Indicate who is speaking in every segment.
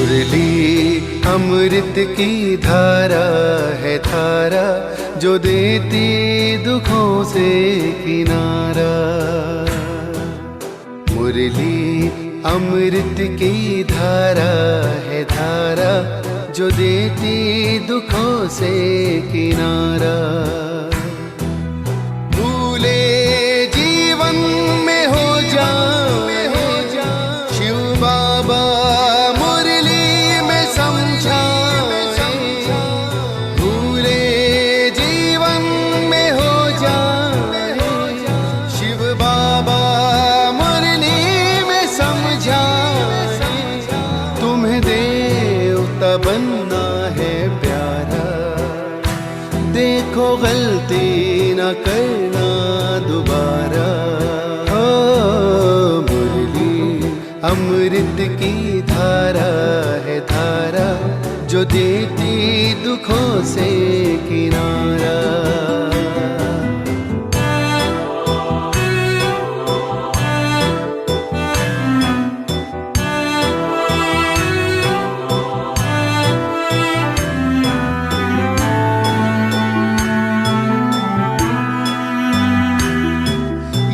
Speaker 1: मुरली अमृत की धारा है धारा, जो देती दुखों से किनारा। मुरली अमृत की धारा है धारा, जो देती दुखों से किनारा। भूले जीवन में हो जाए शिव बाबा मुरली में समझाए। भूले जीवन में हो जाए शिव बाबा मुरली में समझाए। तुम्हें देवता बनना है प्यारा, देखो गलती न करना दोबारा। मुरली अमृत की धारा है धारा, जो देती दुखों से किनारा।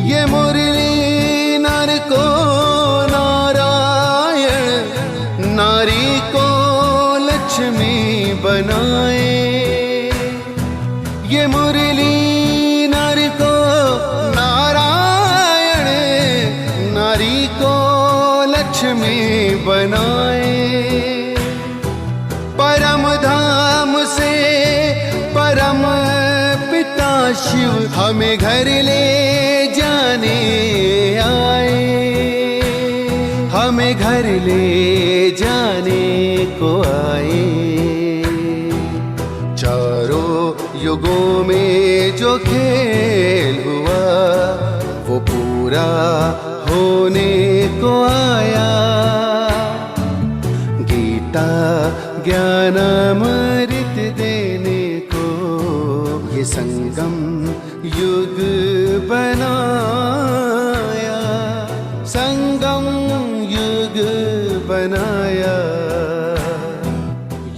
Speaker 1: ये मुरली नर को नारायण, नारी को लक्ष्मी बनाए। ये मुरली नर को नारायण, नारी को लक्ष्मी बनाए। परम धाम से परम पिता शिव हमें घर ले जाने आए, हमें घर ले जाने को आए। चारों युगों में जो खेल हुआ वो पूरा होने को आया। गीता ज्ञान अमृत देने को ये संगम युग बनाया, संगम युग बनाया।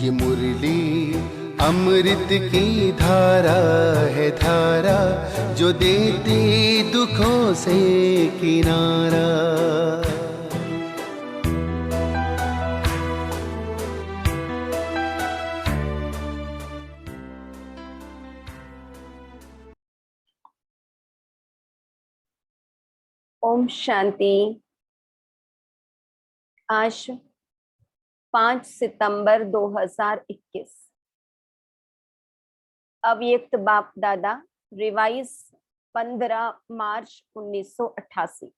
Speaker 1: ये मुरली अमृत की धारा है धारा, जो देती दुखों से किनारा।
Speaker 2: ओम शांति। आज 5 सितंबर 2021। अव्यक्त बाप दादा रिवाइज 15 मार्च 1988।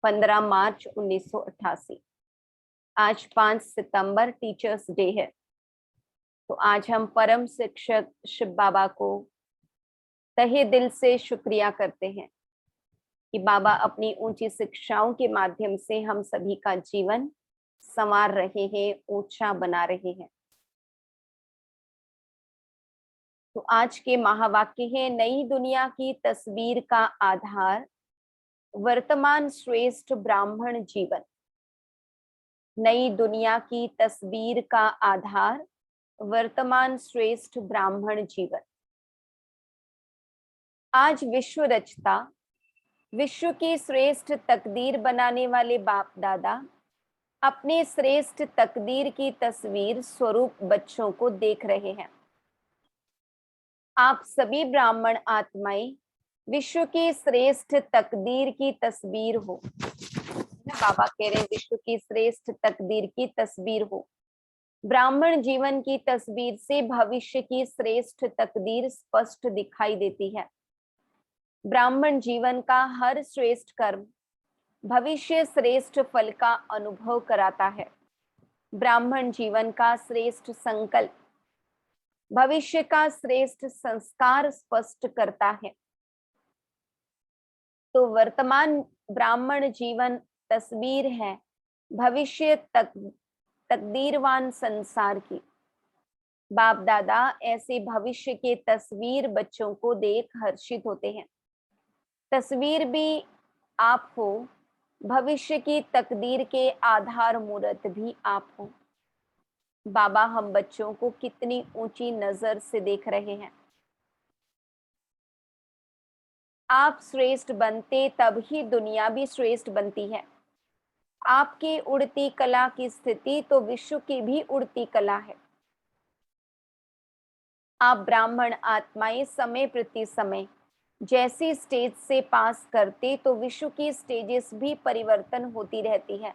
Speaker 2: 15 मार्च 1988। आज 5 सितंबर टीचर्स डे है। तो आज हम परम शिक्षक शिव बाबा को तहे दिल से शुक्रिया करते हैं कि बाबा अपनी ऊंची शिक्षाओं के माध्यम से हम सभी का जीवन संवार रहे हैं, ऊंचा बना रहे हैं। तो आज के महावाक्य है, नई दुनिया की तस्वीर का आधार वर्तमान श्रेष्ठ ब्राह्मण जीवन। नई दुनिया की तस्वीर का आधार वर्तमान श्रेष्ठ ब्राह्मण जीवन। आज विश्व रचता, विश्व की श्रेष्ठ तकदीर बनाने वाले बाप दादा अपने श्रेष्ठ तकदीर की तस्वीर स्वरूप बच्चों को देख रहे हैं। आप सभी ब्राह्मण आत्माएं विश्व की श्रेष्ठ तकदीर की तस्वीर हो। बाबा कह रहे हैं विश्व की श्रेष्ठ तकदीर की तस्वीर हो। ब्राह्मण जीवन की तस्वीर से भविष्य की श्रेष्ठ तकदीर स्पष्ट दिखाई देती है। ब्राह्मण जीवन का हर श्रेष्ठ कर्म भविष्य श्रेष्ठ फल का अनुभव कराता है। ब्राह्मण जीवन का श्रेष्ठ संकल्प भविष्य का श्रेष्ठ संस्कार स्पष्ट करता है। तो वर्तमान ब्राह्मण जीवन तस्वीर है भविष्य तकदीरवान संसार की। बाप दादा ऐसे भविष्य के तस्वीर बच्चों को देख हर्षित होते हैं। तस्वीर भी आप हो, भविष्य की तकदीर के आधार मूर्त भी आप हो। बाबा हम बच्चों को कितनी ऊंची नजर से देख रहे हैं। आप श्रेष्ठ बनते तब ही दुनिया भी श्रेष्ठ बनती है। आपकी उड़ती कला की स्थिति तो विश्व की भी उड़ती कला है। आप ब्राह्मण आत्माएं समय प्रति समय जैसी स्टेज से पास करते तो विश्व की स्टेजेस भी परिवर्तन होती रहती है।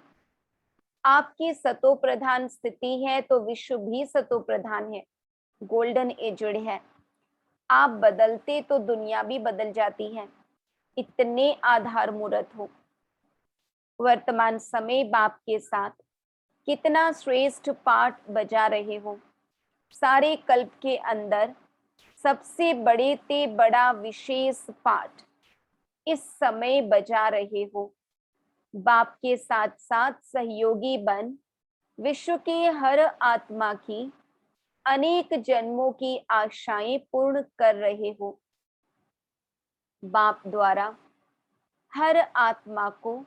Speaker 2: आपकी सतो प्रधान स्थिति है तो विश्व भी सतो प्रधान है, गोल्डन एजड है। आप बदलते तो दुनिया भी बदल जाती है, इतने आधार मूर्त हो। वर्तमान समय बाप के साथ कितना श्रेष्ठ पाठ बजा रहे हो। सारे कल्प के अंदर सबसे बड़े ते बड़ा विशेष पाठ इस समय बजा रहे हो। बाप के साथ साथ सहयोगी बन विश्व के हर आत्मा की अनेक जन्मों की आशाएं पूर्ण कर रहे हो। बाप द्वारा हर आत्मा को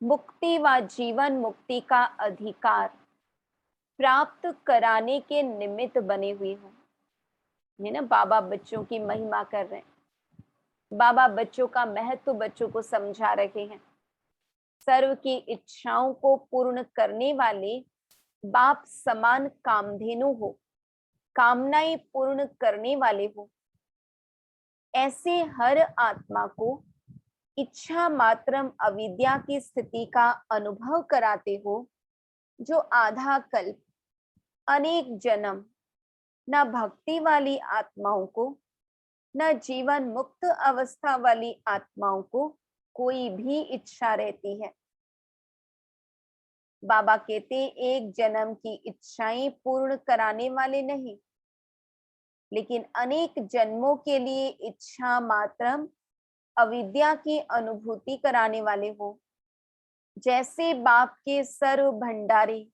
Speaker 2: मुक्ति व जीवन मुक्ति का अधिकार प्राप्त कराने के निमित्त बने हुए हो। है ना, बाबा बच्चों की महिमा कर रहे हैं। बाबा बच्चों का महत्व बच्चों को समझा रहे हैं। सर्व की इच्छाओं को पूर्ण करने वाले बाप समान कामधेनु हो, कामनाएं पूर्ण करने वाले हो। ऐसे हर आत्मा को इच्छा मात्रम अविद्या की स्थिति का अनुभव कराते हो, जो आधा कल्प अनेक जन्म न भक्ति वाली आत्माओं को न जीवन मुक्त अवस्था वाली आत्माओं को कोई भी इच्छा रहती है। बाबा कहते एक जन्म की इच्छाएं पूर्ण कराने वाले नहीं, लेकिन अनेक जन्मों के लिए इच्छा मात्रम अविद्या की अनुभूति कराने वाले हो। जैसे बाप के सर्व भंडारे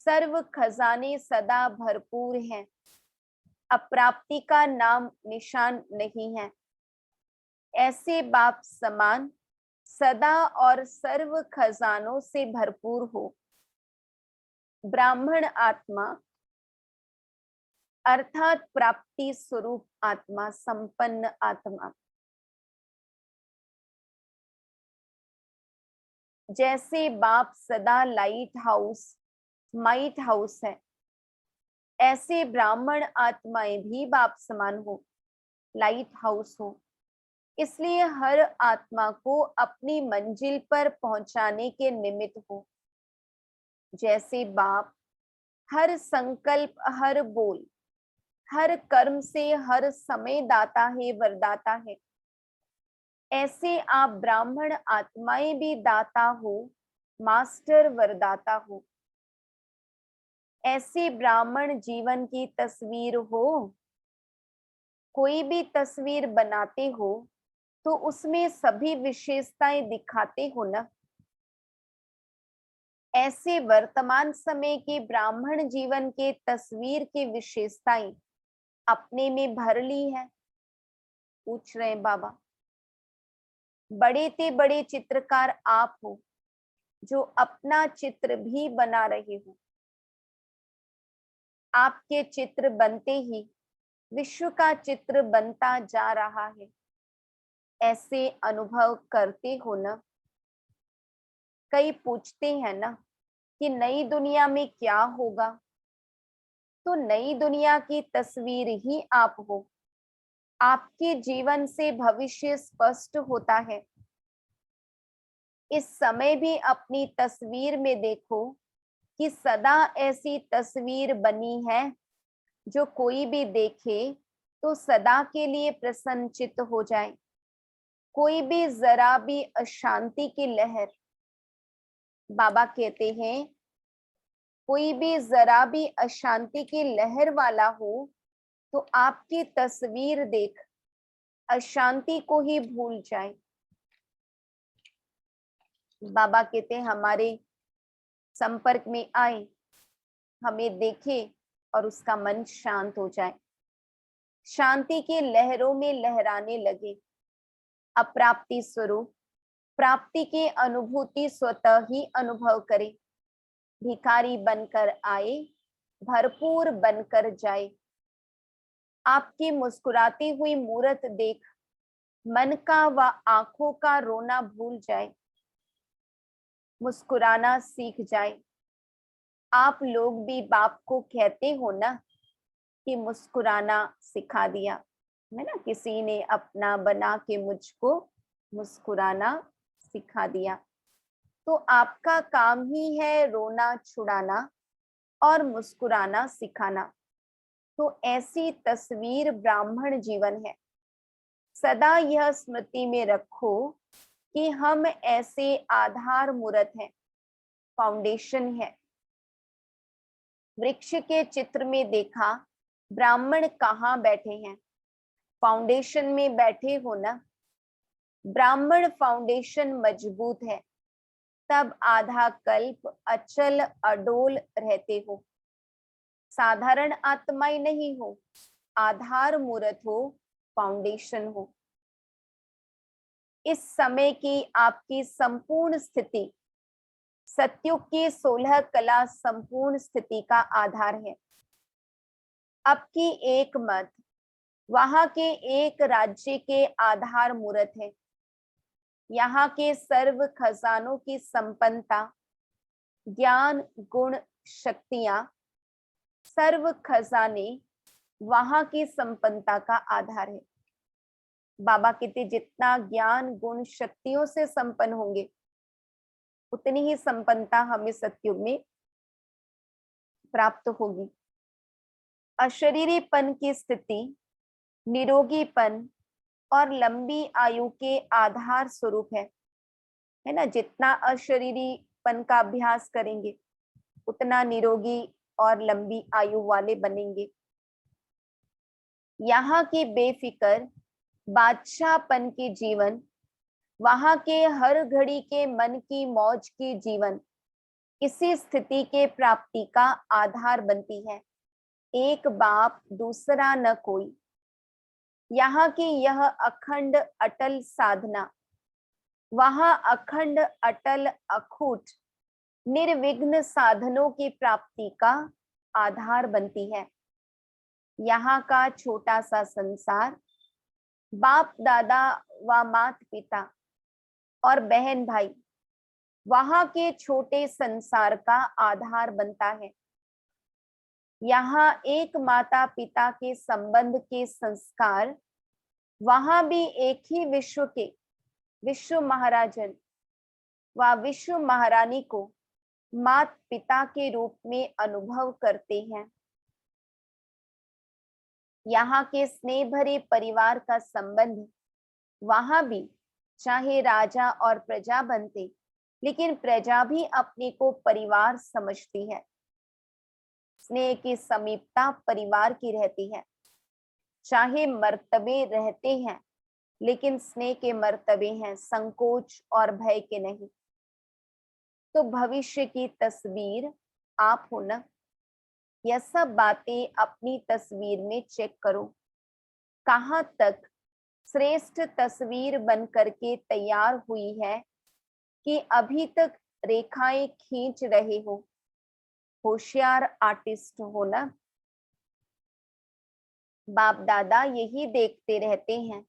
Speaker 2: सर्व खजाने सदा भरपूर हैं, अप्राप्ति का नाम निशान नहीं है, ऐसे बाप समान सदा और सर्व खजानों से भरपूर हो। ब्राह्मण आत्मा अर्थात प्राप्ति स्वरूप आत्मा, संपन्न आत्मा। जैसे बाप सदा लाइट हाउस माइट हाउस है, ऐसे ब्राह्मण आत्माएं भी बाप समान हो, लाइट हाउस हो। इसलिए हर आत्मा को अपनी मंजिल पर पहुंचाने के निमित्त हो। जैसे बाप हर संकल्प, हर बोल, हर कर्म से हर समय दाता है, वरदाता है, ऐसे आप ब्राह्मण आत्माएं भी दाता हो, मास्टर वरदाता हो। ऐसे ब्राह्मण जीवन की तस्वीर हो। कोई भी तस्वीर बनाते हो तो उसमें सभी विशेषताएं दिखाते हो ना। ऐसे वर्तमान समय के ब्राह्मण जीवन के तस्वीर की विशेषताएं अपने में भर ली है। पूछ रहे हैं बाबा, बड़े ते बड़े चित्रकार आप हो, जो अपना चित्र भी बना रहे हो। आपके चित्र बनते ही विश्व का चित्र बनता जा रहा है, ऐसे अनुभव करते हो ना। कई पूछते हैं ना कि नई दुनिया में क्या होगा, तो नई दुनिया की तस्वीर ही आप हो। आपके जीवन से भविष्य स्पष्ट होता है। इस समय भी अपनी तस्वीर में देखो कि सदा ऐसी तस्वीर बनी है जो कोई भी देखे तो सदा के लिए प्रसन्नचित्त हो जाए। कोई भी जरा भी अशांति की लहर, बाबा कहते हैं, कोई भी जरा भी अशांति की लहर वाला हो तो आपकी तस्वीर देख अशांति को ही भूल जाए। बाबा कहते हैं हमारे संपर्क में आए, हमें देखे और उसका मन शांत हो जाए, शांति की लहरों में लहराने लगे। अप्राप्ति स्वरूप प्राप्ति की अनुभूति स्वतः ही अनुभव करे। भिखारी बनकर आए, भरपूर बनकर जाए। आपकी मुस्कुराती हुई मूरत देख मन का व आंखों का रोना भूल जाए, मुस्कुराना सीख जाए। आप लोग भी बाप को कहते हो ना कि मुस्कुराना सिखा दिया, है ना, किसी ने अपना बना के मुझको मुस्कुराना सिखा दिया। तो आपका काम ही है रोना छुड़ाना और मुस्कुराना सिखाना। तो ऐसी तस्वीर ब्राह्मण जीवन है। सदा यह स्मृति में रखो कि हम ऐसे आधार मूर्त हैं, फाउंडेशन है। वृक्ष के चित्र में देखा ब्राह्मण कहाँ बैठे हैं, फाउंडेशन में बैठे हो ना। ब्राह्मण फाउंडेशन मजबूत है, तब आधा कल्प अचल अडोल रहते हो। साधारण आत्माएं नहीं हो, आधार मूर्त हो, फाउंडेशन हो। इस समय की आपकी संपूर्ण स्थिति सत्युग की 16 कला संपूर्ण स्थिति का आधार है। अब की एक मत वहां के एक राज्य के आधार मूर्त है। यहाँ के सर्व खजानों की संपन्नता, ज्ञान, गुण, शक्तियां, सर्व खजाने वहां की संपन्नता का आधार है। बाबा कहते जितना ज्ञान गुण शक्तियों से संपन्न होंगे उतनी ही संपन्नता हमें सतयुग में प्राप्त होगी। अशरीरीपन की स्थिति निरोगीपन और लंबी आयु के आधार स्वरूप है ना। जितना अशरीरीपन का अभ्यास करेंगे उतना निरोगी और लंबी आयु वाले बनेंगे। यहाँ की बेफिक्र बादशाहपन के जीवन, वहां के हर घड़ी के मन की मौज की जीवन इसी स्थिति के प्राप्ति का आधार बनती है। एक बाप दूसरा न कोई। यहाँ की यह अखंड अटल साधना वहां अखंड अटल अखूट निर्विघ्न साधनों की प्राप्ति का आधार बनती है। यहाँ का छोटा सा संसार बाप दादा व मात पिता और बहन भाई वहां के छोटे संसार का आधार बनता है। यहाँ एक माता पिता के संबंध के संस्कार वहां भी एक ही विश्व के विश्व महाराजन व विश्व महारानी को मात पिता के रूप में अनुभव करते हैं। यहाँ के स्नेह भरे परिवार का संबंध वहां भी चाहे राजा और प्रजा बनते, लेकिन प्रजा भी अपने को परिवार समझती है। स्नेह की समीपता परिवार की रहती है। चाहे मर्तबे रहते हैं लेकिन स्नेह के मर्तबे हैं, संकोच और भय के नहीं। तो भविष्य की तस्वीर आप हो ना। यह सब बातें अपनी तस्वीर में चेक करो, कहाँ तक श्रेष्ठ तस्वीर बन करके तैयार हुई है कि अभी तक रेखाएं खींच रहे हो। होशियार आर्टिस्ट हो ना। बाप दादा यही देखते रहते हैं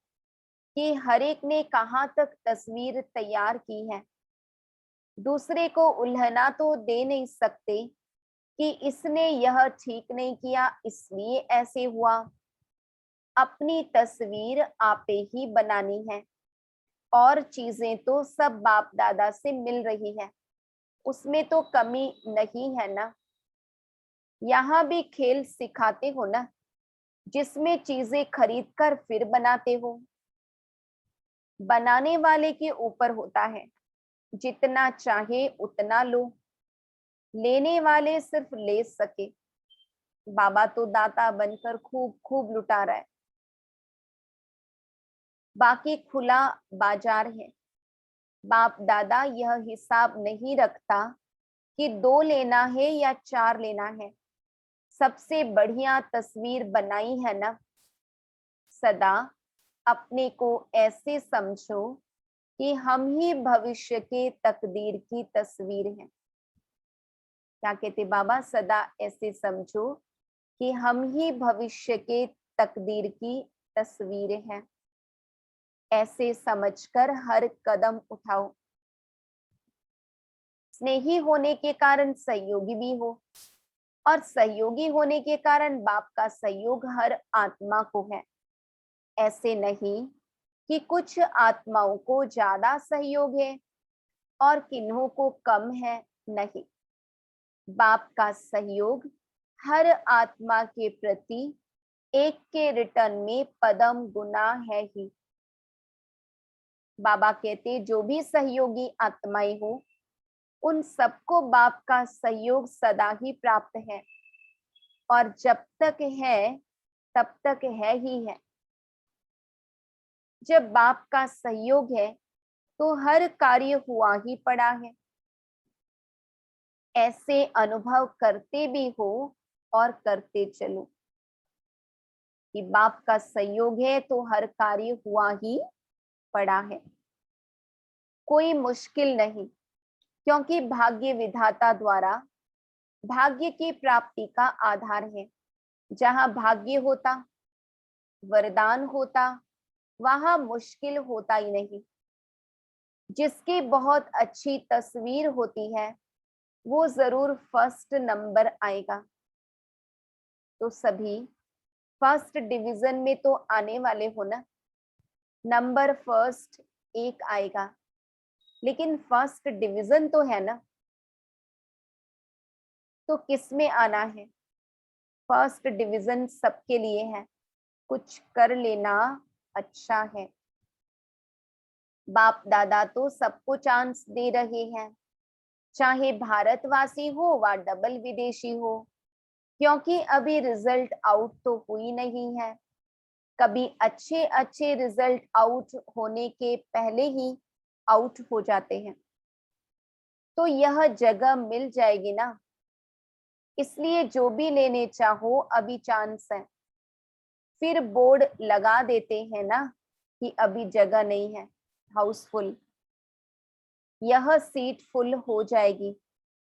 Speaker 2: कि हर एक ने कहाँ तक तस्वीर तैयार की है। दूसरे को उल्हना तो दे नहीं सकते कि इसने यह ठीक नहीं किया इसलिए ऐसे हुआ। अपनी तस्वीर आपे ही बनानी है और चीजें तो सब बाप दादा से मिल रही है, उसमें तो कमी नहीं है ना। यहाँ भी खेल सिखाते हो ना, जिसमें चीजें खरीद कर फिर बनाते हो। बनाने वाले के ऊपर होता है, जितना चाहे उतना लो, लेने वाले सिर्फ ले सके। बाबा तो दाता बनकर खूब खूब लुटा रहा है, बाकी खुला बाजार है। बाप दादा यह हिसाब नहीं रखता कि 2 लेना है या 4 लेना है। सबसे बढ़िया तस्वीर बनाई है ना। सदा अपने को ऐसे समझो कि हम ही भविष्य के तकदीर की तस्वीर हैं। क्या कहते बाबा, सदा ऐसे समझो कि हम ही भविष्य के तकदीर की तस्वीर हैं। ऐसे समझकर हर कदम उठाओ। स्नेही होने के कारण सहयोगी भी हो, और सहयोगी होने के कारण बाप का सहयोग हर आत्मा को है। ऐसे नहीं कि कुछ आत्माओं को ज्यादा सहयोग है और किन्हों को कम है। नहीं, बाप का सहयोग हर आत्मा के प्रति एक के रिटर्न में पदम गुना है ही। बाबा कहते जो भी सहयोगी आत्माएं हो, उन सबको बाप का सहयोग सदा ही प्राप्त है, और जब तक है तब तक है ही है। जब बाप का सहयोग है तो हर कार्य हुआ ही पड़ा है। ऐसे अनुभव करते भी हो और करते चलो कि बाप का सहयोग है तो हर कार्य हुआ ही पड़ा है। कोई मुश्किल नहीं, क्योंकि भाग्य विधाता द्वारा भाग्य की प्राप्ति का आधार है। जहां भाग्य होता, वरदान होता, वहां मुश्किल होता ही नहीं। जिसकी बहुत अच्छी तस्वीर होती है वो जरूर फर्स्ट नंबर आएगा। तो सभी फर्स्ट डिवीजन में तो आने वाले हो ना। नंबर फर्स्ट एक आएगा, लेकिन फर्स्ट डिवीजन तो है ना। तो किस में आना है? फर्स्ट डिवीजन सबके लिए है। कुछ कर लेना अच्छा है। बाप दादा तो सबको चांस दे रहे हैं, चाहे भारतवासी हो व डबल विदेशी हो, क्योंकि अभी रिजल्ट आउट तो हुई नहीं है। कभी अच्छे अच्छे रिजल्ट आउट होने के पहले ही आउट हो जाते हैं। तो यह जगह मिल जाएगी ना। इसलिए जो भी लेने चाहो अभी चांस है। फिर बोर्ड लगा देते हैं ना कि अभी जगह नहीं है, हाउसफुल। यह सीट फुल हो जाएगी,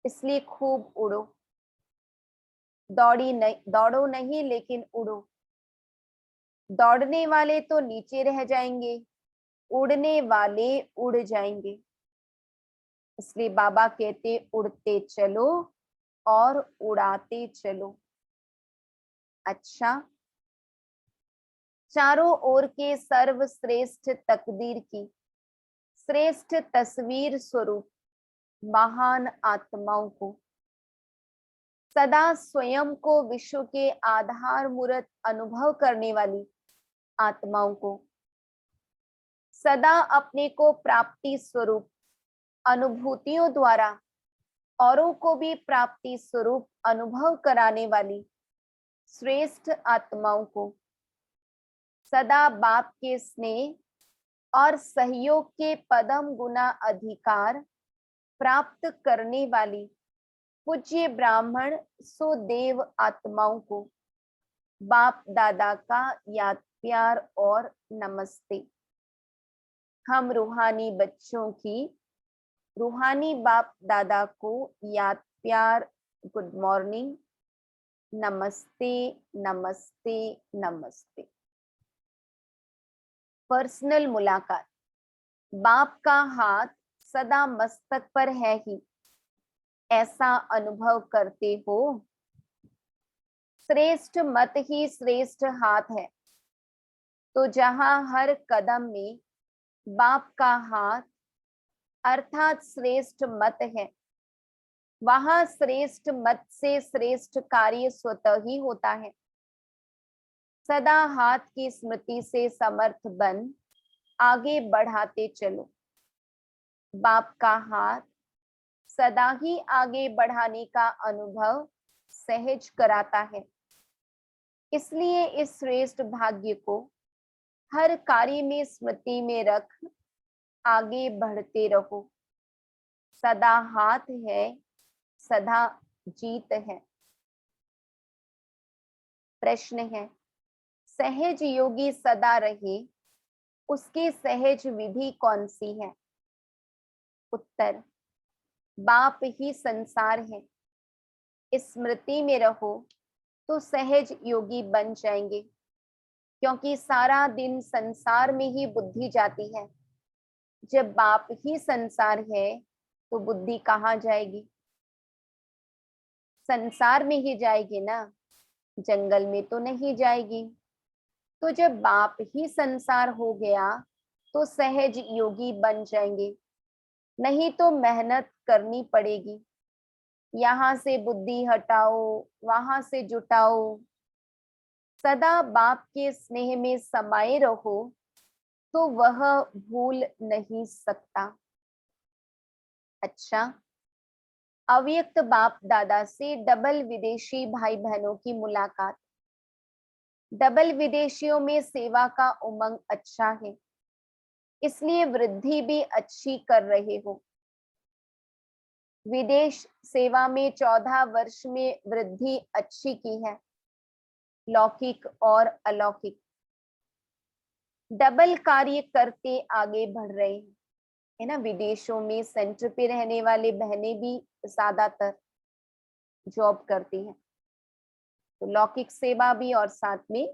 Speaker 2: इसलिए खूब उड़ो। दौड़ो नहीं, लेकिन उड़ो। दौड़ने वाले तो नीचे रह जाएंगे, उड़ने वाले उड़ जाएंगे। इसलिए बाबा कहते उड़ते चलो और उड़ाते चलो। अच्छा, चारों ओर के सर्वश्रेष्ठ तकदीर की श्रेष्ठ तस्वीर स्वरूप महान आत्माओं को, सदा स्वयं को विश्व के आधार मूर्त अनुभव करने वाली आत्माओं को, सदा अपने को प्राप्ति स्वरूप अनुभूतियों द्वारा औरों को भी प्राप्ति स्वरूप अनुभव कराने वाली श्रेष्ठ आत्माओं को, सदा बाप के स्नेह और सहयोग के पदम गुना अधिकार प्राप्त करने वाली पूज्य ब्राह्मण सुदेव आत्माओं को बाप दादा का याद प्यार और नमस्ते। हम रूहानी बच्चों की रूहानी बाप दादा को याद प्यार, गुड मॉर्निंग, नमस्ते नमस्ते नमस्ते। पर्सनल मुलाकात। बाप का हाथ सदा मस्तक पर है ही, ऐसा अनुभव करते हो। श्रेष्ठ मत ही श्रेष्ठ हाथ है। तो जहां हर कदम में बाप का हाथ अर्थात श्रेष्ठ मत है, वहां श्रेष्ठ मत से श्रेष्ठ कार्य स्वतः ही होता है। सदा हाथ की स्मृति से समर्थ बन आगे बढ़ाते चलो। बाप का हाथ सदा ही आगे बढ़ाने का अनुभव सहज कराता है। इसलिए इस श्रेष्ठ भाग्य को हर कार्य में स्मृति में रख आगे बढ़ते रहो। सदा हाथ है, सदा जीत है। प्रश्न है, सहज योगी सदा रहे, उसकी सहज विधि कौन सी है? उत्तर, बाप ही संसार है। स्मृति में रहो तो सहज योगी बन जाएंगे, क्योंकि सारा दिन संसार में ही बुद्धि जाती है। जब बाप ही संसार है तो बुद्धि कहाँ जाएगी? संसार में ही जाएगी ना, जंगल में तो नहीं जाएगी। तो जब बाप ही संसार हो गया तो सहज योगी बन जाएंगे, नहीं तो मेहनत करनी पड़ेगी। यहाँ से बुद्धि हटाओ, वहां से जुटाओ, सदा बाप के स्नेह में समाये रहो तो वह भूल नहीं सकता। अच्छा, अव्यक्त बाप दादा से डबल विदेशी भाई बहनों की मुलाकात। डबल विदेशियों में सेवा का उमंग अच्छा है, इसलिए वृद्धि भी अच्छी कर रहे हो। विदेश सेवा में 14 वर्ष में वृद्धि अच्छी की है, लौकिक और अलौकिक। डबल कार्य करते आगे बढ़ रहे हैं, है ना। विदेशों में सेंटर पे रहने वाले बहनें भी ज्यादातर जॉब करती हैं, तो लौकिक सेवा भी और साथ में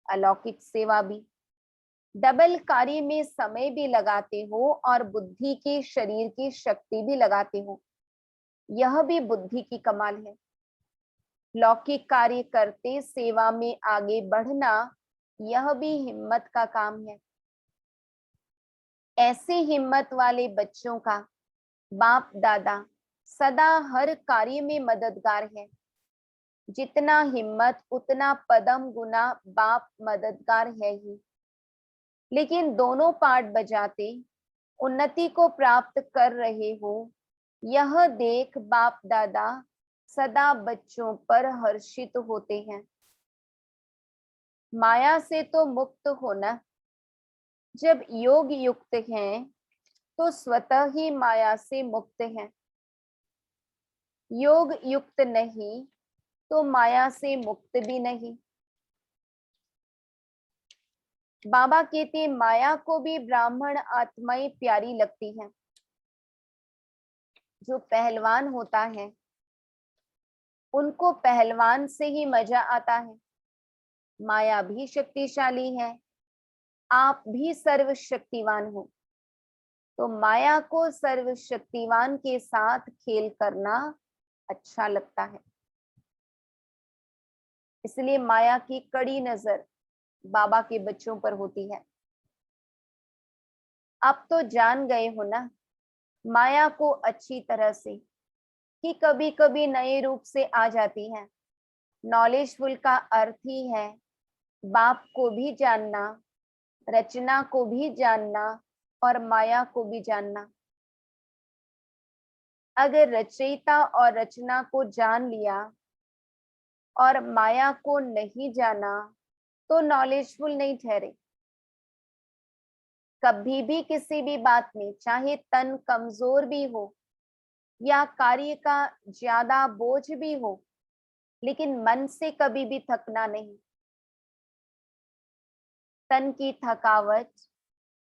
Speaker 2: अलौकिक सेवा भी। डबल कार्य में समय भी लगाते हो और बुद्धि की शरीर की शक्ति भी लगाते हो, यह भी बुद्धि की कमाल है। लौकिक कार्य करते सेवा में आगे बढ़ना, यह भी हिम्मत का काम है। ऐसे हिम्मत वाले बच्चों का बाप दादा सदा हर कार्य में मददगार है। जितना हिम्मत उतना पदम गुना बाप मददगार है ही। लेकिन दोनों पार्ट बजाते उन्नति को प्राप्त कर रहे हो, यह देख बाप दादा सदा बच्चों पर हर्षित होते हैं। माया से तो मुक्त होना, जब योग युक्त हैं तो स्वतः ही माया से मुक्त हैं। योग युक्त नहीं तो माया से मुक्त भी नहीं। बाबा कहते माया को भी ब्राह्मण आत्माएं प्यारी लगती हैं। जो पहलवान होता है उनको पहलवान से ही मजा आता है। माया भी शक्तिशाली है, आप भी सर्वशक्तिवान हो, तो माया को सर्वशक्तिवान के साथ खेल करना अच्छा लगता है। इसलिए माया की कड़ी नजर बाबा के बच्चों पर होती है। आप तो जान गए हो ना माया को अच्छी तरह से, कि कभी कभी नए रूप से आ जाती है। नॉलेजफुल का अर्थ ही है बाप को भी जानना, रचना को भी जानना और माया को भी जानना। अगर रचयिता और रचना को जान लिया और माया को नहीं जाना तो नॉलेजफुल नहीं ठहरे। कभी भी किसी भी बात में चाहे तन कमजोर भी हो या कार्य का ज्यादा बोझ भी हो, लेकिन मन से कभी भी थकना नहीं। तन की थकावट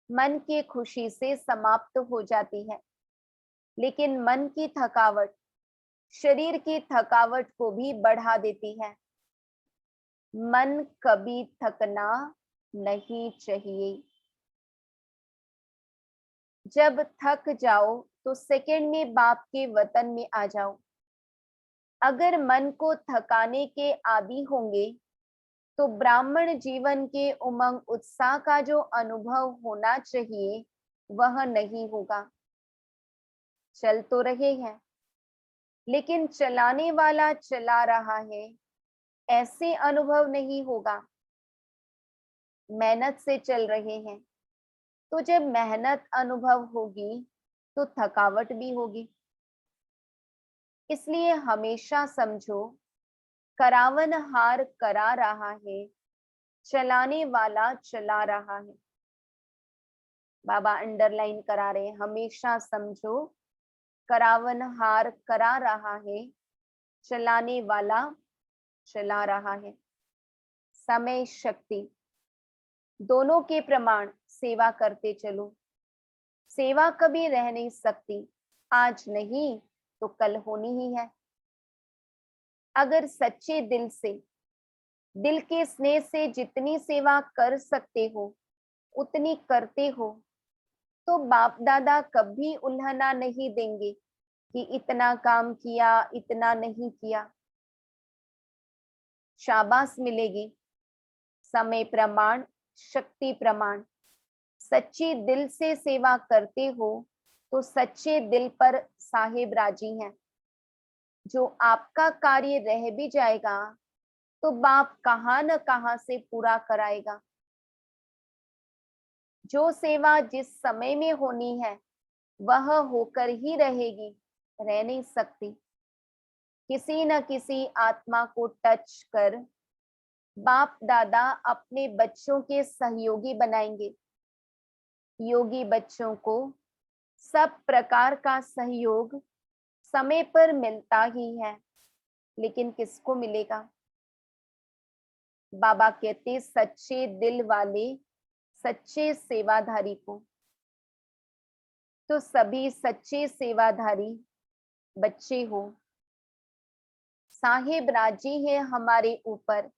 Speaker 2: मन की खुशी से समाप्त हो जाती है, लेकिन मन की थकावट शरीर की थकावट को भी बढ़ा देती है। मन कभी थकना नहीं चाहिए। जब थक जाओ तो सेकंड में बाप के वतन में आ जाओ। अगर मन को थकाने के आदी होंगे तो ब्राह्मण जीवन के उमंग उत्साह का जो अनुभव होना चाहिए वह नहीं होगा। चल तो रहे हैं, लेकिन चलाने वाला चला रहा है ऐसे अनुभव नहीं होगा। मेहनत से चल रहे हैं, तो जब मेहनत अनुभव होगी तो थकावट भी होगी। इसलिए हमेशा समझो करावन हार करा रहा है, चलाने वाला चला रहा है। बाबा अंडरलाइन करा रहे हैं, हमेशा समझो करावन हार करा रहा है, चलाने वाला चला रहा है। समय शक्ति दोनों के प्रमाण सेवा करते चलो। सेवा कभी रह नहीं सकती, आज नहीं तो कल होनी ही है। अगर सच्चे दिल से, दिल के स्नेह से जितनी सेवा कर सकते हो उतनी करते हो, तो बाप दादा कभी उल्हना नहीं देंगे कि इतना काम किया, इतना नहीं किया। शाबाश मिलेगी, समय प्रमाण, शक्ति प्रमाण। सच्ची दिल से सेवा करते हो तो सच्चे दिल पर साहेब राजी हैं। जो आपका कार्य रह भी जाएगा तो बाप कहाँ न कहाँ से पूरा कराएगा। जो सेवा जिस समय में होनी है वह होकर ही रहेगी, रह नहीं सकती। किसी न किसी आत्मा को टच कर बाप दादा अपने बच्चों के सहयोगी बनाएंगे। योगी बच्चों को सब प्रकार का सहयोग समय पर मिलता ही है, लेकिन किसको मिलेगा? बाबा कहते सच्चे दिल वाले, सच्चे सेवाधारी को। तो सभी सच्चे सेवाधारी बच्चे हो, साहिब राजी है हमारे ऊपर,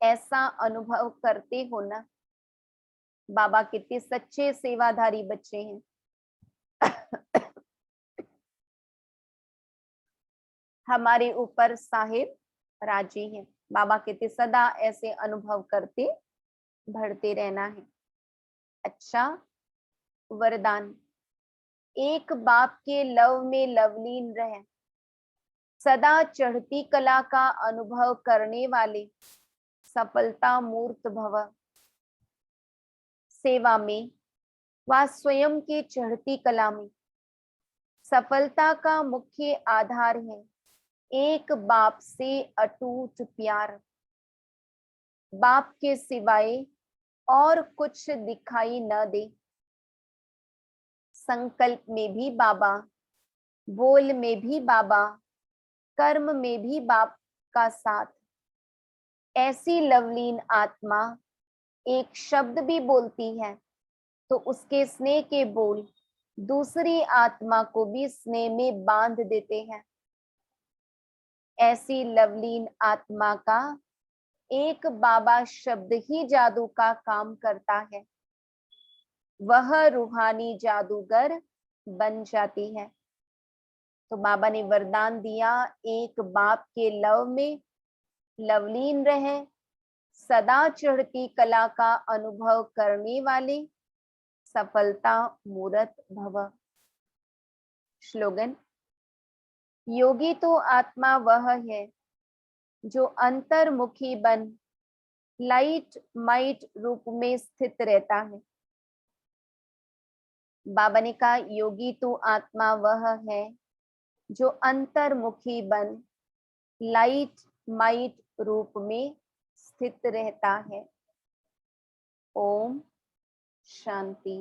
Speaker 2: ऐसा अनुभव करते हो ना? बाबा कितने सच्चे सेवाधारी बच्चे हैं। हमारे ऊपर साहिब राजी हैं। बाबा कहते सदा ऐसे अनुभव करते बढ़ते रहना है। अच्छा वरदान, एक बाप के लव में लवलीन रहे, सदा चढ़ती कला का अनुभव करने वाले सफलता मूर्त भव। सेवा में व स्वयं की चढ़ती कला में सफलता का मुख्य आधार है एक बाप से अटूट प्यार। बाप के सिवाय और कुछ दिखाई न दे। संकल्प में भी बाबा, बोल में भी बाबा, कर्म में भी बाप का साथ। ऐसी लवलीन आत्मा एक शब्द भी बोलती है तो उसके स्नेह के बोल दूसरी आत्मा को भी स्नेह में बांध देते हैं। ऐसी लवलीन आत्मा का एक बाबा शब्द ही जादू का काम करता है, वह रूहानी जादूगर बन जाती है। तो बाबा ने वरदान दिया, एक बाप के लव में लवलीन रहे, सदा चढ़ती कला का अनुभव करने वाले सफलता मूर्त भव। श्लोगन, योगी तो आत्मा वह है जो अंतर्मुखी बन लाइट माइट रूप में स्थित रहता है। बाबा ने कहा योगी तो आत्मा वह है जो अंतर्मुखी बन लाइट माइट रूप में स्थित रहता है। ओम शांति।